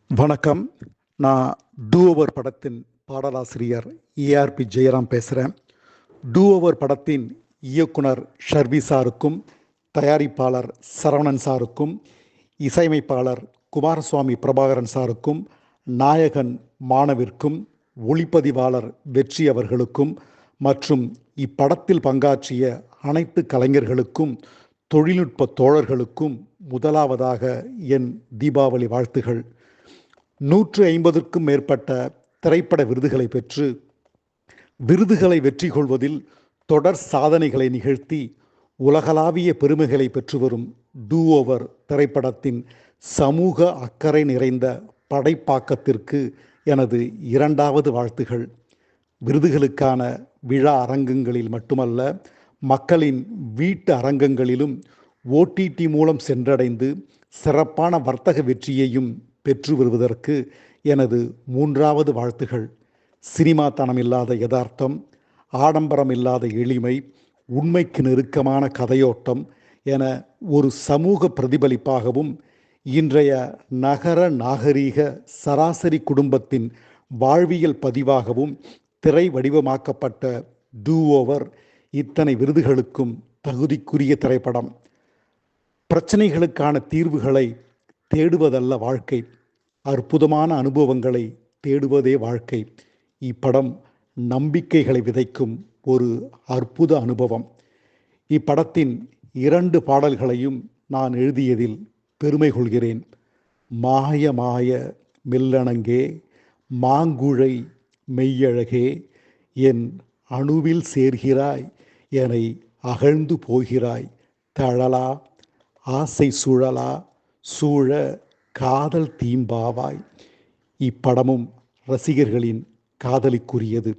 வணக்கம். நான் two over படத்தின் பாடலாசிரியர் ஏஆர்பி ஜெயராம் பேசுகிறேன். டூ ஓவர் படத்தின் இயக்குனர் ஷர்வி சாருக்கும், தயாரிப்பாளர் சரவணன் சாருக்கும், இசையமைப்பாளர் குமாரசுவாமி பிரபாகரன் சாருக்கும், நாயகன் மாணவிற்கும், ஒளிப்பதிவாளர் வெற்றி அவர்களுக்கும் மற்றும் இப்படத்தில் பங்காற்றிய அனைத்து கலைஞர்களுக்கும், தொழில்நுட்ப தோழர்களுக்கும் முதலாவதாக என் தீபாவளி வாழ்த்துகள். 150க்கும் மேற்பட்ட திரைப்பட விருதுகளை பெற்று விருதுகளை வெற்றி கொள்வதில் தொடர் சாதனைகளை நிகழ்த்தி உலகளாவிய பெருமைகளை பெற்று வரும் டூ ஓவர் திரைப்படத்தின் சமூக அக்கறை நிறைந்த படைப்பாக்கத்திற்கு எனது 2வது வாழ்த்துகள். விருதுகளுக்கான விழா அரங்கங்களில் மட்டுமல்ல, மக்களின் வீட்டு அரங்கங்களிலும் ஓடிடி மூலம் சென்றடைந்து சிறப்பான வர்த்தக வெற்றியையும் பெற்று வருவதற்கு எனது 3வது வாழ்த்துகள். சினிமாத்தனம் இல்லாத யதார்த்தம், ஆடம்பரம் இல்லாத எளிமை, உண்மைக்கு நெருக்கமான கதையோட்டம் என ஒரு சமூக பிரதிபலிப்பாகவும், இன்றைய நகர நாகரீக சராசரி குடும்பத்தின் வாழ்வியல் பதிவாகவும் திரை வடிவமாக்கப்பட்ட டூ ஓவர் இத்தனை விருதுகளுக்கும் தகுதிக்குரிய திரைப்படம். பிரச்சனைகளுக்கான தீர்வுகளை தேடுவதல்ல வாழ்க்கை, அற்புதமான அனுபவங்களை தேடுவதே வாழ்க்கை. இப்படம் நம்பிக்கைகளை விதைக்கும் ஒரு அற்புத அனுபவம். இப்படத்தின் 2 பாடல்களையும் நான் எழுதியதில் பெருமை கொள்கிறேன். மாய மாய மெல்லணங்கே, மாங்குழை மெய்யழகே, என் அணுவில் சேர்கிறாய், என்னை அகழ்ந்து போகிறாய், தழலா ஆசை சுழலா சூழ காதல் தீம்பாவாய். இப்படமும் ரசிகர்களின் காதலிக்குரியது.